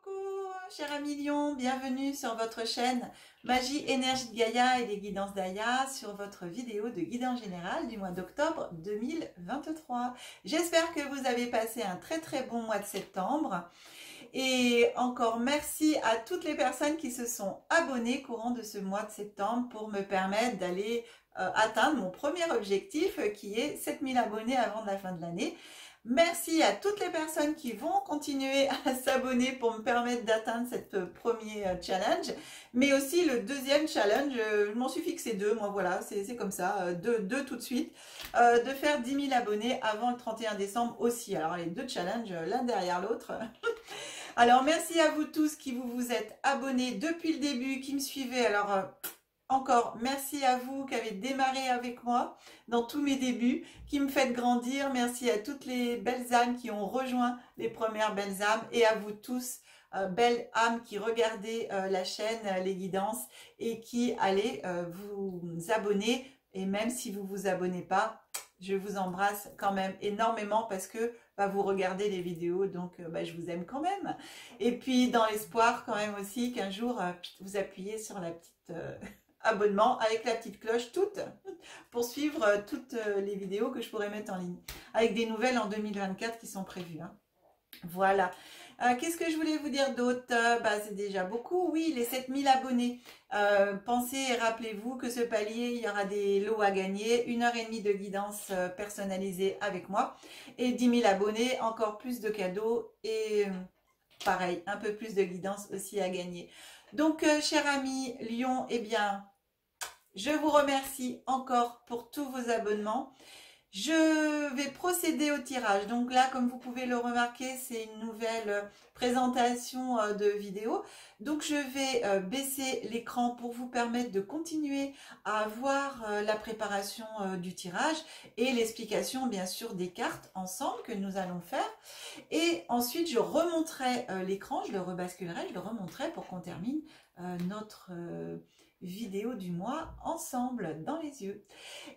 Coucou, cher ami Lion, bienvenue sur votre chaîne Magie Énergie de Gaïa et les guidances d'Aya sur votre vidéo de guidance générale du mois d'octobre 2023. J'espère que vous avez passé un très bon mois de septembre et encore merci à toutes les personnes qui se sont abonnées courant de ce mois de septembre pour me permettre d'aller atteindre mon premier objectif qui est 7000 abonnés avant la fin de l'année. Merci à toutes les personnes qui vont continuer à s'abonner pour me permettre d'atteindre cette premier challenge, mais aussi le deuxième challenge, je m'en suis fixé 2, moi voilà, c'est comme ça, deux tout de suite, de faire 10 000 abonnés avant le 31 décembre aussi. Alors les 2 challenges l'un derrière l'autre. Alors merci à vous tous qui vous êtes abonnés depuis le début, qui me suivez. Alors encore, merci à vous qui avez démarré avec moi dans tous mes débuts, qui me faites grandir. Merci à toutes les belles âmes qui ont rejoint les premières belles âmes et à vous tous, belles âmes qui regardez la chaîne Les Guidances et qui allez vous abonner. Et même si vous vous abonnez pas, je vous embrasse quand même énormément parce que vous regardez les vidéos, donc je vous aime quand même. Et puis dans l'espoir quand même aussi qu'un jour, vous appuyez sur la petite... abonnement avec la petite cloche toute pour suivre toutes les vidéos que je pourrais mettre en ligne avec des nouvelles en 2024 qui sont prévues, hein. Voilà. Qu'est-ce que je voulais vous dire d'autre? C'est déjà beaucoup. Oui, les 7000 abonnés. Pensez et rappelez-vous que ce palier, il y aura des lots à gagner, 1h30 de guidance personnalisée avec moi et 10 000 abonnés, encore plus de cadeaux et pareil, un peu plus de guidance aussi à gagner. Donc, cher ami Lion, eh bien, je vous remercie encore pour tous vos abonnements. Je vais procéder au tirage. Donc là, comme vous pouvez le remarquer, c'est une nouvelle présentation de vidéo. Donc je vais baisser l'écran pour vous permettre de continuer à voir la préparation du tirage et l'explication bien sûr des cartes ensemble que nous allons faire. Et ensuite, je remonterai l'écran, je le rebasculerai, je le remonterai pour qu'on termine notre vidéo du mois ensemble dans les yeux.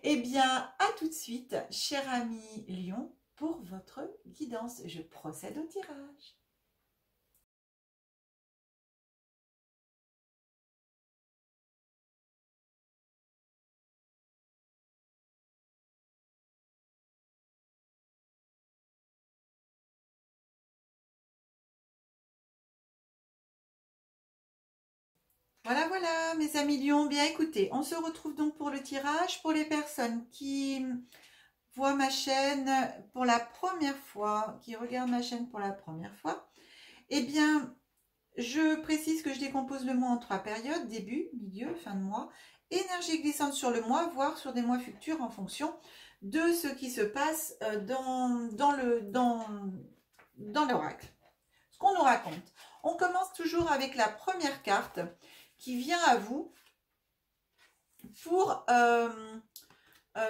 Eh bien, à tout de suite, cher ami Lion, pour votre guidance. Je procède au tirage. Voilà, mes amis Lions, bien écoutez, on se retrouve donc pour le tirage. Pour les personnes qui voient ma chaîne pour la première fois, qui regardent ma chaîne pour la première fois, eh bien, je précise que je décompose le mois en 3 périodes, début, milieu, fin de mois, énergie glissante sur le mois, voire sur des mois futurs en fonction de ce qui se passe dans l'oracle. Ce qu'on nous raconte. On commence toujours avec la première carte qui vient à vous pour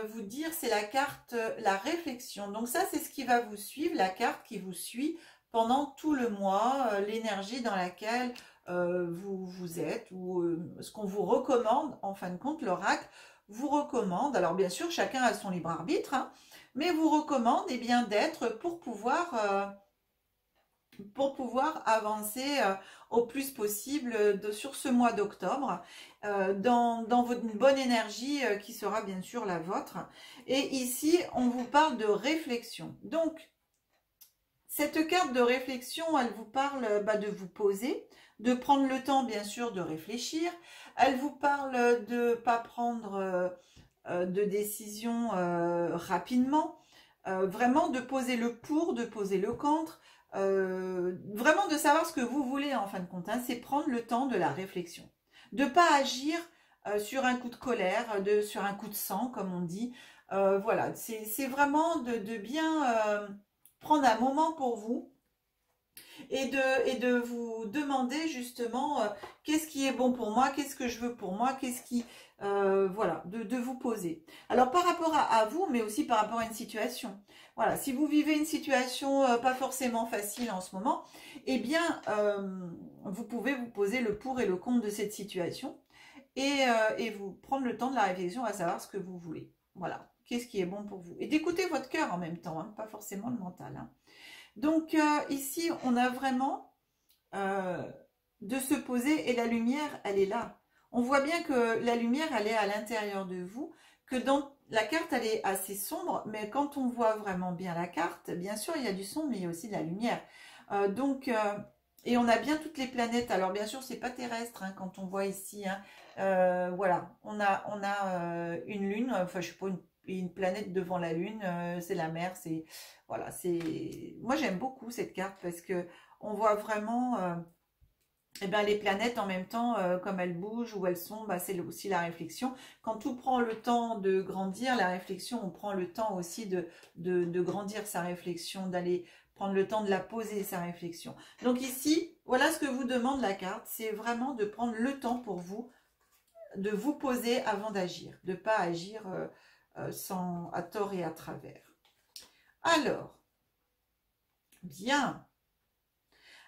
vous dire, c'est la carte la réflexion. Donc ça, c'est ce qui va vous suivre, la carte qui vous suit pendant tout le mois, l'énergie dans laquelle vous êtes ou ce qu'on vous recommande. En fin de compte, l'oracle vous recommande, alors bien sûr, chacun a son libre arbitre, hein, mais vous recommande bien d'être pour pouvoir avancer au plus possible sur ce mois d'octobre dans votre bonne énergie qui sera bien sûr la vôtre. Et ici, on vous parle de réflexion. Donc, cette carte de réflexion, elle vous parle de vous poser, de prendre le temps bien sûr de réfléchir. Elle vous parle de ne pas prendre de décision rapidement, vraiment de poser le pour, de poser le contre. Vraiment de savoir ce que vous voulez en fin de compte, hein, c'est prendre le temps de la réflexion. De ne pas agir sur un coup de colère, sur un coup de sang, comme on dit. Voilà, c'est vraiment de bien prendre un moment pour vous et de vous demander justement qu'est-ce qui est bon pour moi, qu'est-ce que je veux pour moi, qu'est-ce qui... voilà, de vous poser. Alors par rapport à vous, mais aussi par rapport à une situation. Voilà, si vous vivez une situation pas forcément facile en ce moment, eh bien, vous pouvez vous poser le pour et le contre de cette situation et vous prendre le temps de la réflexion à savoir ce que vous voulez. Voilà, qu'est-ce qui est bon pour vous. Et d'écouter votre cœur en même temps, hein, pas forcément le mental. Hein. Donc ici, on a vraiment de se poser, et la lumière, elle est là. On voit bien que la lumière, elle est à l'intérieur de vous, que dans la carte, elle est assez sombre, mais quand on voit vraiment bien la carte, bien sûr, il y a du sombre, mais il y a aussi de la lumière. Et on a bien toutes les planètes. Alors, bien sûr, c'est pas terrestre, hein, quand on voit ici. Hein. Voilà, on a une lune, enfin, je sais pas, une planète devant la lune, c'est la mer, c'est... Voilà, c'est... Moi, j'aime beaucoup cette carte parce que on voit vraiment... eh ben, les planètes en même temps, comme elles bougent ou elles sont, bah, c'est aussi la réflexion. Quand tout prend le temps de grandir, la réflexion, on prend le temps aussi de grandir sa réflexion, d'aller prendre le temps de la poser, sa réflexion. Donc ici, voilà ce que vous demande la carte, c'est vraiment de prendre le temps pour vous, de vous poser avant d'agir, de ne pas agir sans, à tort et à travers. Alors, bien.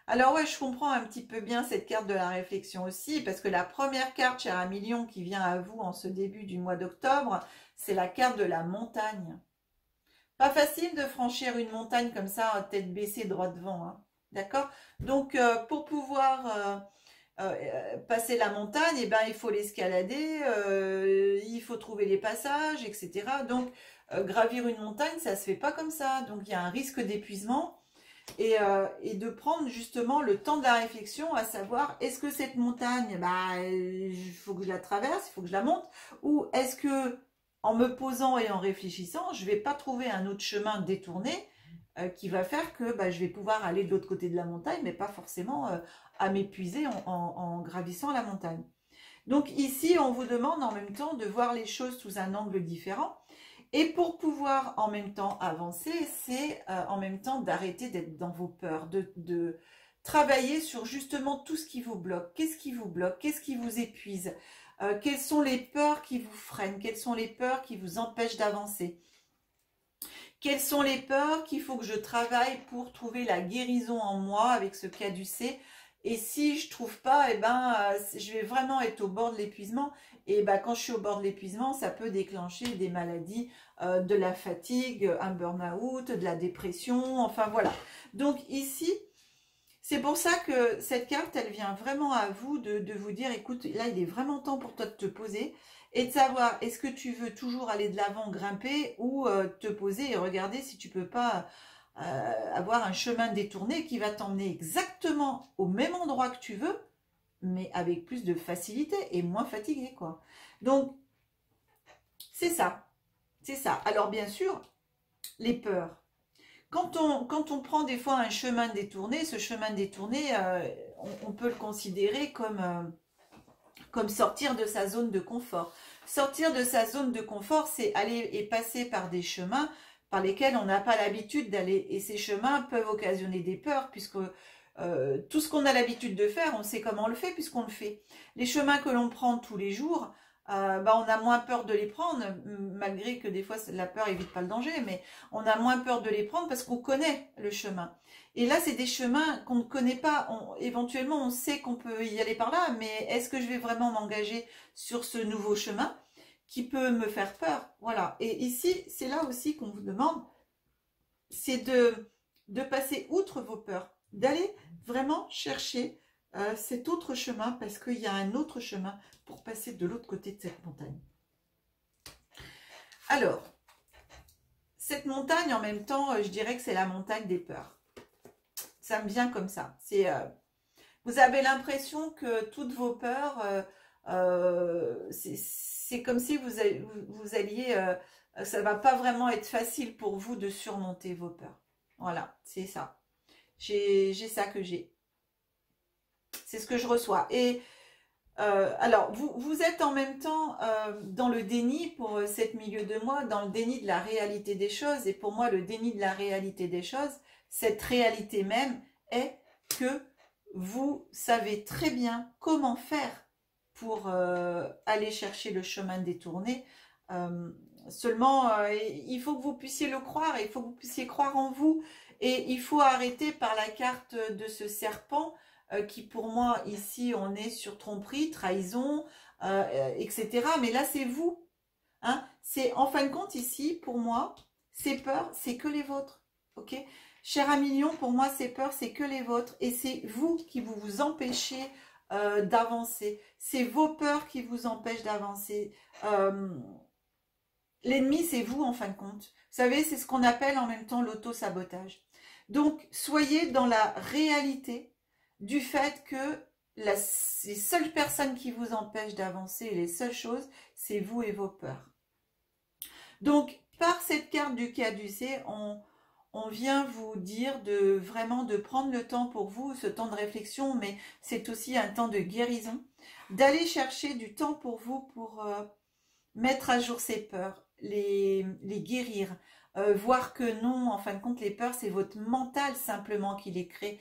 Alors ouais, je comprends un petit peu bien cette carte de la réflexion aussi, parce que la première carte, cher Amilion, qui vient à vous en ce début du mois d'octobre, c'est la carte de la montagne. Pas facile de franchir une montagne comme ça, tête baissée, droit devant, hein. D'accord? Donc, pour pouvoir passer la montagne, eh ben, il faut l'escalader, il faut trouver les passages, etc. Donc, gravir une montagne, ça se fait pas comme ça. Donc, il y a un risque d'épuisement. Et de prendre justement le temps de la réflexion, à savoir, est-ce que cette montagne, bah, il faut que je la traverse, il faut que je la monte, ou est-ce que, en me posant et en réfléchissant, je vais pas trouver un autre chemin détourné qui va faire que bah, je vais pouvoir aller de l'autre côté de la montagne, mais pas forcément à m'épuiser en gravissant la montagne. Donc ici, on vous demande en même temps de voir les choses sous un angle différent. Et pour pouvoir en même temps avancer, c'est en même temps d'arrêter d'être dans vos peurs, de travailler sur justement tout ce qui vous bloque. Qu'est-ce qui vous bloque? Qu'est-ce qui vous épuise? Quelles sont les peurs qui vous freinent? Quelles sont les peurs qui vous empêchent d'avancer? Quelles sont les peurs qu'il faut que je travaille pour trouver la guérison en moi avec ce caducée? Et si je trouve pas, eh ben, je vais vraiment être au bord de l'épuisement. Et ben, quand je suis au bord de l'épuisement, ça peut déclencher des maladies, de la fatigue, un burn-out, de la dépression, enfin voilà. Donc ici, c'est pour ça que cette carte, elle vient vraiment à vous de vous dire, écoute, là, il est vraiment temps pour toi de te poser et de savoir, est-ce que tu veux toujours aller de l'avant, grimper, ou te poser et regarder si tu peux pas avoir un chemin détourné qui va t'emmener exactement au même endroit que tu veux, mais avec plus de facilité et moins fatigué, quoi. Donc, c'est ça. C'est ça. Alors, bien sûr, les peurs. Quand on prend des fois un chemin détourné, ce chemin détourné, on peut le considérer comme sortir de sa zone de confort. Sortir de sa zone de confort, c'est aller et passer par des chemins par lesquels on n'a pas l'habitude d'aller. Et ces chemins peuvent occasionner des peurs, puisque tout ce qu'on a l'habitude de faire, on sait comment on le fait, puisqu'on le fait. Les chemins que l'on prend tous les jours, bah, on a moins peur de les prendre, malgré que des fois la peur évite pas le danger, mais on a moins peur de les prendre parce qu'on connaît le chemin. Et là, c'est des chemins qu'on ne connaît pas. Éventuellement, on sait qu'on peut y aller par là, mais est-ce que je vais vraiment m'engager sur ce nouveau chemin qui peut me faire peur? Voilà. Et ici, c'est là aussi qu'on vous demande, c'est de passer outre vos peurs, d'aller vraiment chercher cet autre chemin, parce qu'il y a un autre chemin pour passer de l'autre côté de cette montagne. Alors, cette montagne, en même temps, je dirais que c'est la montagne des peurs. Ça me vient comme ça. Vous avez l'impression que toutes vos peurs, c'est comme si vous alliez, ça va pas vraiment être facile pour vous de surmonter vos peurs. Voilà, c'est ça. J'ai ça que j'ai. C'est ce que je reçois. Et alors, vous êtes en même temps dans le déni pour cette milieu de mois, dans le déni de la réalité des choses. Et pour moi, le déni de la réalité des choses, cette réalité même est que vous savez très bien comment faire pour aller chercher le chemin détourné. Seulement, il faut que vous puissiez le croire, il faut que vous puissiez croire en vous. Et il faut arrêter par la carte de ce serpent qui, pour moi, ici, on est sur tromperie, trahison, etc. Mais là, c'est vous. Hein, c'est en fin de compte, ici, pour moi, ces peurs, c'est que les vôtres. Ok ? Cher ami Lion, pour moi, ces peurs, c'est que les vôtres. Et c'est vous qui vous empêchez d'avancer. C'est vos peurs qui vous empêchent d'avancer. L'ennemi, c'est vous, en fin de compte. Vous savez, c'est ce qu'on appelle en même temps l'auto-sabotage. Donc, soyez dans la réalité du fait que les seules personnes qui vous empêchent d'avancer, les seules choses, c'est vous et vos peurs. Donc, par cette carte du caducée, on vient vous dire de vraiment de prendre le temps pour vous, ce temps de réflexion, mais c'est aussi un temps de guérison, d'aller chercher du temps pour vous pour mettre à jour ces peurs, les guérir, voir que non, en fin de compte, les peurs, c'est votre mental simplement qui les crée,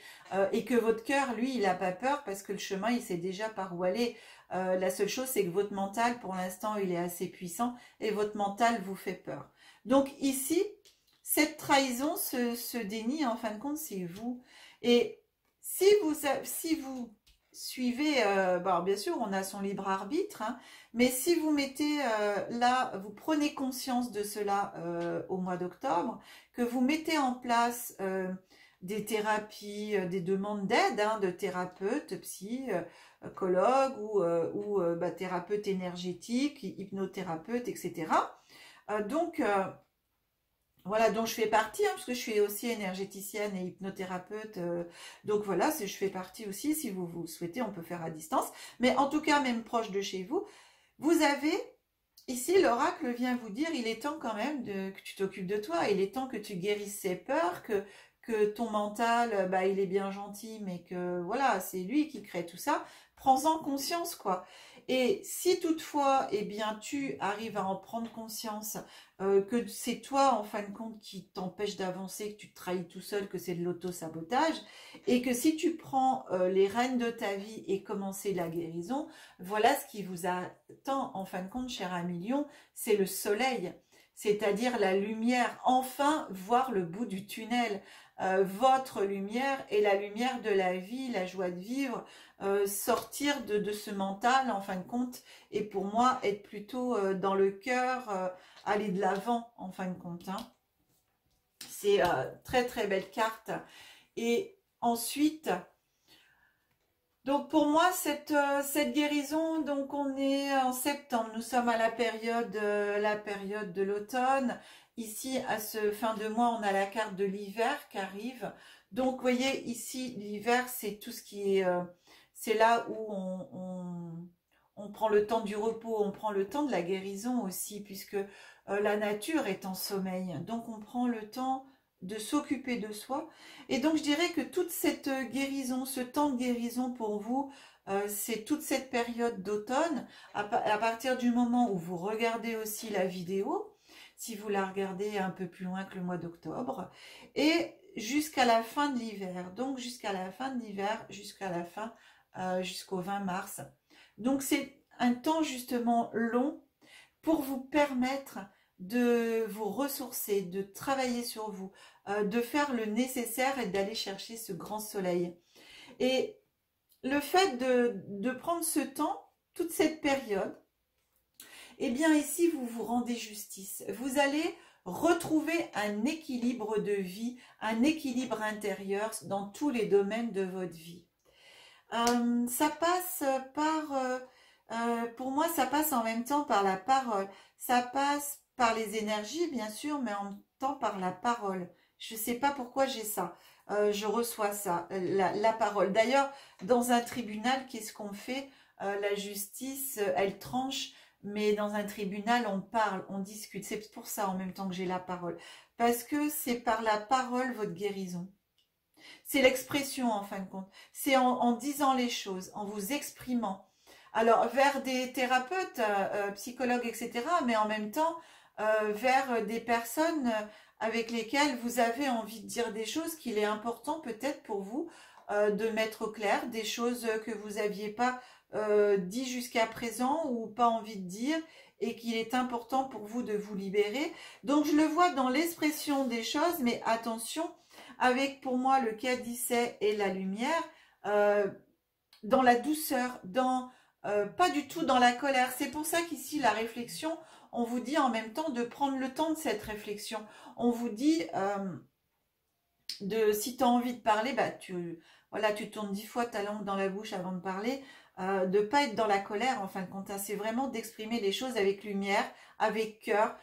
et que votre cœur, lui, il n'a pas peur parce que le chemin, il sait déjà par où aller. La seule chose, c'est que votre mental, pour l'instant, il est assez puissant et votre mental vous fait peur. Donc ici, cette trahison, ce déni, en fin de compte, c'est vous. Et si vous suivez, bon, bien sûr, on a son libre arbitre, hein, mais si vous mettez là, vous prenez conscience de cela au mois d'octobre, que vous mettez en place des thérapies, des demandes d'aide hein, de thérapeutes, psychologues ou thérapeutes énergétiques, hypnothérapeutes, etc. Donc, voilà, dont je fais partie, hein, parce que je suis aussi énergéticienne et hypnothérapeute. Donc voilà, je fais partie aussi, si vous souhaitez, on peut faire à distance. Mais en tout cas, même proche de chez vous, vous avez, ici, l'oracle vient vous dire, il est temps quand même que tu t'occupes de toi, il est temps que tu guérisses ces peurs, que ton mental, il est bien gentil, mais que voilà, c'est lui qui crée tout ça. Prends-en conscience, quoi. Et si toutefois, eh bien, tu arrives à en prendre conscience, que c'est toi, en fin de compte, qui t'empêche d'avancer, que tu te trahis tout seul, que c'est de l'auto-sabotage, et que si tu prends les rênes de ta vie et commencer la guérison, voilà ce qui vous attend, en fin de compte, cher ami Lion, c'est le soleil, c'est-à-dire la lumière, enfin voir le bout du tunnel. Votre lumière et la lumière de la vie, la joie de vivre, sortir de ce mental en fin de compte, et pour moi être plutôt dans le cœur, aller de l'avant en fin de compte. Hein. C'est très très belle carte. Et ensuite, donc pour moi cette guérison, donc on est en septembre, nous sommes à la période de l'automne. Ici, à ce fin de mois, on a la carte de l'hiver qui arrive. Donc, vous voyez, ici, l'hiver, c'est tout ce qui est... c'est là où on prend le temps du repos, on prend le temps de la guérison aussi, puisque la nature est en sommeil. Donc, on prend le temps de s'occuper de soi. Et donc, je dirais que toute cette guérison, ce temps de guérison pour vous, c'est toute cette période d'automne, à partir du moment où vous regardez aussi la vidéo, si vous la regardez un peu plus loin que le mois d'octobre, et jusqu'à la fin de l'hiver, donc jusqu'à la fin de l'hiver, jusqu'au 20 mars. Donc c'est un temps justement long pour vous permettre de vous ressourcer, de travailler sur vous, de faire le nécessaire et d'aller chercher ce grand soleil. Et le fait de prendre ce temps, toute cette période, eh bien ici, vous vous rendez justice. Vous allez retrouver un équilibre de vie, un équilibre intérieur dans tous les domaines de votre vie. Ça passe pour moi, ça passe en même temps par la parole. Ça passe par les énergies, bien sûr, mais en même temps par la parole. Je ne sais pas pourquoi j'ai ça. Je reçois ça, la parole. D'ailleurs, dans un tribunal, qu'est-ce qu'on fait? La justice, elle tranche. Mais dans un tribunal, on parle, on discute. C'est pour ça en même temps que j'ai la parole. Parce que c'est par la parole votre guérison. C'est l'expression en fin de compte. C'est en disant les choses, en vous exprimant. Alors vers des thérapeutes, psychologues, etc. Mais en même temps vers des personnes avec lesquelles vous avez envie de dire des choses qu'il est important peut-être pour vous de mettre au clair. Des choses que vous n'aviez pas dit jusqu'à présent ou pas envie de dire et qu'il est important pour vous de vous libérer. Donc je le vois dans l'expression des choses, mais attention, avec pour moi le caddicet et la lumière, dans la douceur, pas du tout dans la colère. C'est pour ça qu'ici la réflexion, on vous dit en même temps de prendre le temps de cette réflexion. On vous dit si tu as envie de parler, bah voilà, tu tournes 10 fois ta langue dans la bouche avant de parler, de pas être dans la colère en fin de compte, hein. C'est vraiment d'exprimer les choses avec lumière, avec cœur,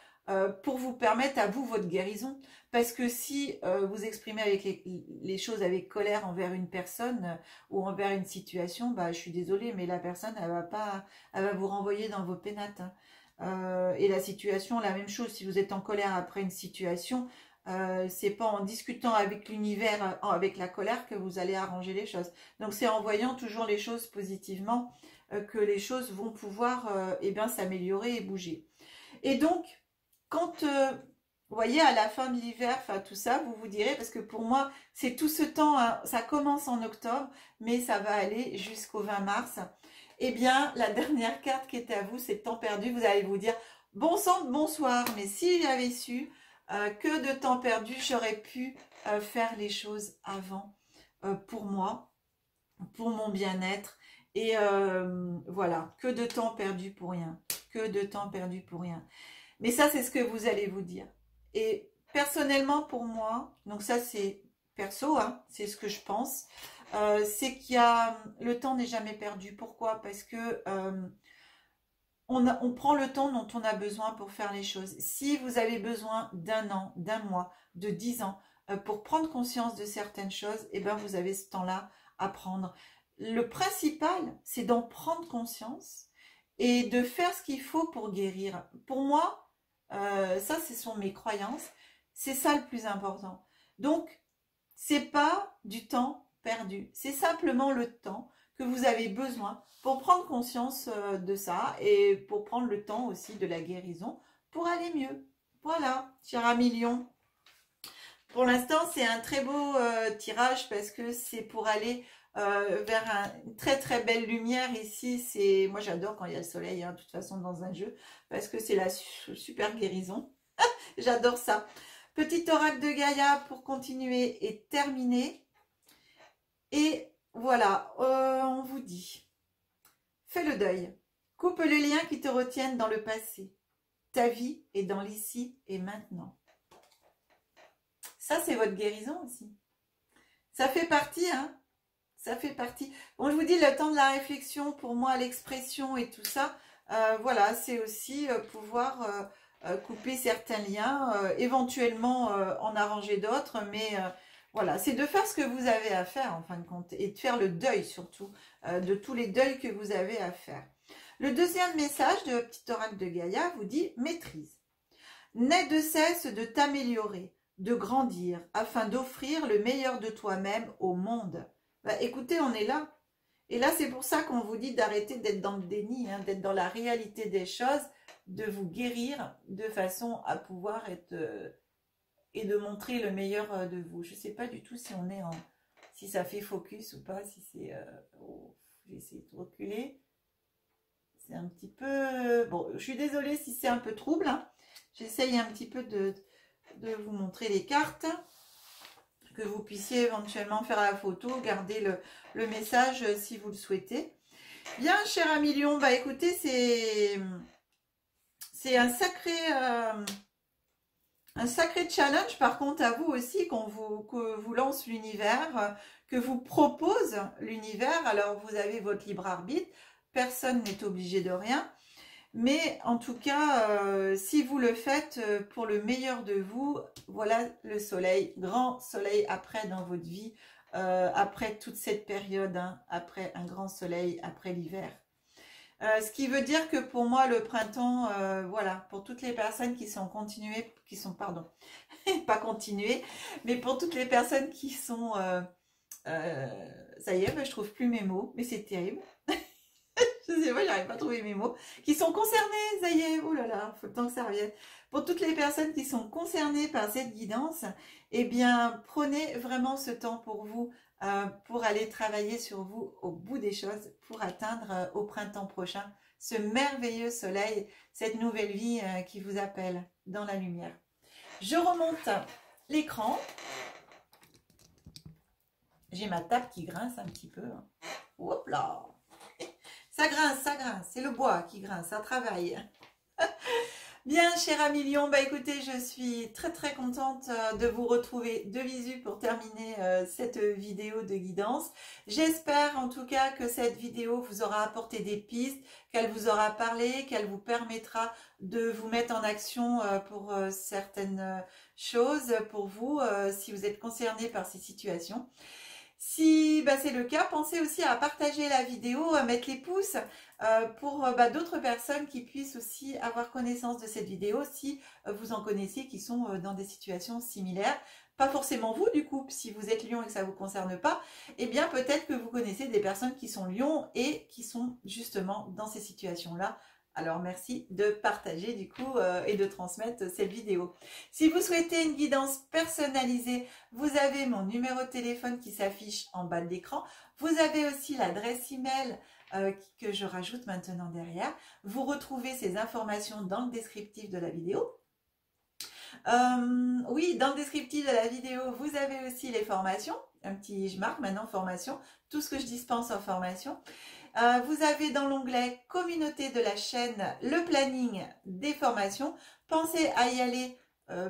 pour vous permettre à vous votre guérison. Parce que si vous exprimez avec les choses avec colère envers une personne ou envers une situation, bah je suis désolée, mais la personne elle va vous renvoyer dans vos pénates, hein. Et la situation, la même chose, si vous êtes en colère après une situation, c'est pas en discutant avec l'univers, avec la colère, que vous allez arranger les choses. Donc c'est en voyant toujours les choses positivement que les choses vont pouvoir eh bien s'améliorer et bouger. Et donc, quand vous voyez, à la fin de l'hiver, enfin tout ça, vous vous direz, parce que pour moi, c'est tout ce temps, hein, ça commence en octobre, mais ça va aller jusqu'au 20 mars. Eh bien, la dernière carte qui est à vous, c'est temps perdu. Vous allez vous dire, bon sang de bonsoir, mais si j'avais su que de temps perdu, j'aurais pu faire les choses avant pour moi, pour mon bien-être. Et voilà, que de temps perdu pour rien, que de temps perdu pour rien. Mais ça, c'est ce que vous allez vous dire. Et personnellement, pour moi, donc ça c'est perso, hein, c'est ce que je pense, c'est qu'il y a, le temps n'est jamais perdu. Pourquoi? Parce que on prend le temps dont on a besoin pour faire les choses. Si vous avez besoin d'un an, d'un mois, de 10 ans pour prendre conscience de certaines choses, eh ben vous avez ce temps-là à prendre. Le principal, c'est d'en prendre conscience et de faire ce qu'il faut pour guérir. Pour moi, ça, ce sont mes croyances. C'est ça le plus important. Donc, c'est pas du temps perdu. C'est simplement le temps que vous avez besoin pour prendre conscience de ça et pour prendre le temps aussi de la guérison pour aller mieux. Voilà, cher ami Lion. Pour l'instant, c'est un très beau tirage parce que c'est pour aller vers une très très belle lumière ici. Moi, j'adore quand il y a le soleil, hein, de toute façon, dans un jeu, parce que c'est la super guérison. J'adore ça. Petit oracle de Gaïa pour continuer et terminer. Et voilà, on vous dit, fais le deuil. Coupe les liens qui te retiennent dans le passé. Ta vie est dans l'ici et maintenant. Ça, c'est votre guérison aussi. Ça fait partie, hein. Ça fait partie. Bon, je vous dis, le temps de la réflexion, pour moi, l'expression et tout ça, voilà, c'est aussi pouvoir couper certains liens, éventuellement en arranger d'autres, mais voilà, c'est de faire ce que vous avez à faire, en fin de compte, et de faire le deuil, surtout, de tous les deuils que vous avez à faire. Le deuxième message de Petit Oracle de Gaïa vous dit « Maîtrise. N'aie de cesse de t'améliorer, de grandir, afin d'offrir le meilleur de toi-même au monde. » Bah, écoutez, on est là. Et là, c'est pour ça qu'on vous dit d'arrêter d'être dans le déni, hein, d'être dans la réalité des choses, de vous guérir de façon à pouvoir être et de montrer le meilleur de vous. Je ne sais pas du tout si on est si ça fait focus ou pas, si c'est... oh, j'ai essayé de reculer. C'est un petit peu... Bon, je suis désolée si c'est un peu trouble, hein. J'essaye un petit peu de vous montrer les cartes, que vous puissiez éventuellement faire la photo, garder le message si vous le souhaitez. Bien, cher ami Lion, bah écoutez, c'est un sacré challenge par contre à vous aussi que vous lance l'univers, que vous propose l'univers. Alors vous avez votre libre arbitre, personne n'est obligé de rien. Mais en tout cas, si vous le faites pour le meilleur de vous, voilà le soleil, grand soleil après dans votre vie, après toute cette période, hein, après un grand soleil, après l'hiver. Ce qui veut dire que pour moi, le printemps, voilà, pour toutes les personnes qui sont continuées, pardon, pas continuées, mais pour toutes les personnes qui sont, ça y est, je trouve plus mes mots, mais c'est terrible. Je sais pas, j'arrive pas à trouver mes mots, qui sont concernés, ça y est, oh là là, faut le temps que ça revienne. Pour toutes les personnes qui sont concernées par cette guidance, eh bien, prenez vraiment ce temps pour vous, pour aller travailler sur vous au bout des choses, pour atteindre au printemps prochain ce merveilleux soleil, cette nouvelle vie qui vous appelle dans la lumière. Je remonte l'écran. J'ai ma table qui grince un petit peu. Hop là! Ça grince, c'est le bois qui grince, ça travaille. Bien, cher ami Lion, bah écoutez, je suis très contente de vous retrouver de visu pour terminer cette vidéo de guidance. J'espère en tout cas que cette vidéo vous aura apporté des pistes, qu'elle vous aura parlé, qu'elle vous permettra de vous mettre en action pour certaines choses pour vous, si vous êtes concerné par ces situations. Si c'est le cas, pensez aussi à partager la vidéo, à mettre les pouces pour d'autres personnes qui puissent aussi avoir connaissance de cette vidéo si vous en connaissez qui sont dans des situations similaires. Pas forcément vous du coup, si vous êtes lion et que ça ne vous concerne pas, eh bien peut-être que vous connaissez des personnes qui sont lions et qui sont justement dans ces situations-là. Alors merci de partager du coup et de transmettre cette vidéo. Si vous souhaitez une guidance personnalisée, vous avez mon numéro de téléphone qui s'affiche en bas de l'écran. Vous avez aussi l'adresse email que je rajoute maintenant derrière. Vous retrouvez ces informations dans le descriptif de la vidéo. Oui, dans le descriptif de la vidéo, vous avez aussi les formations. Je marque maintenant formation, tout ce que je dispense en formation. Vous avez dans l'onglet communauté de la chaîne le planning des formations. Pensez à y aller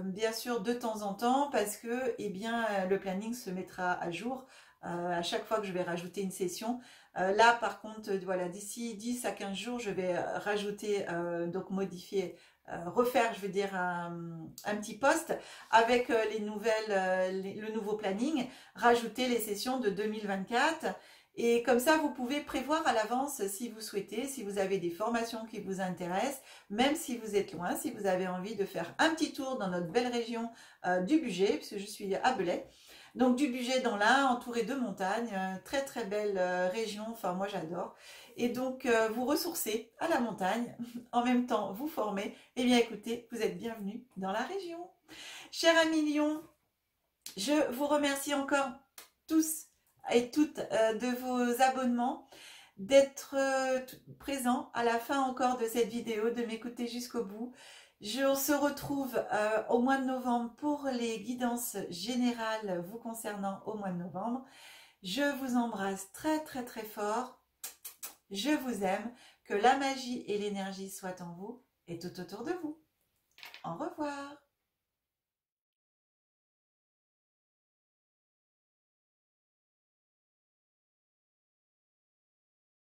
bien sûr de temps en temps parce que le planning se mettra à jour à chaque fois que je vais rajouter une session. Là par contre, voilà, d'ici 10 à 15 jours, je vais rajouter, donc modifier, refaire, je veux dire, un petit post avec les nouvelles, le nouveau planning, rajouter les sessions de 2024. Et comme ça, vous pouvez prévoir à l'avance si vous souhaitez, si vous avez des formations qui vous intéressent, même si vous êtes loin, si vous avez envie de faire un petit tour dans notre belle région du Bugey, puisque je suis à Belay. Donc du Bugey dans l'Ain, entouré de montagnes, très belle région, enfin moi j'adore. Et donc vous ressourcez à la montagne, en même temps vous formez. Eh bien écoutez, vous êtes bienvenus dans la région. Cher ami Lion, je vous remercie encore tous et toutes de vos abonnements, d'être présents à la fin encore de cette vidéo, de m'écouter jusqu'au bout. On se retrouve au mois de novembre pour les guidances générales vous concernant au mois de novembre. Je vous embrasse très fort. Je vous aime. Que la magie et l'énergie soient en vous et tout autour de vous.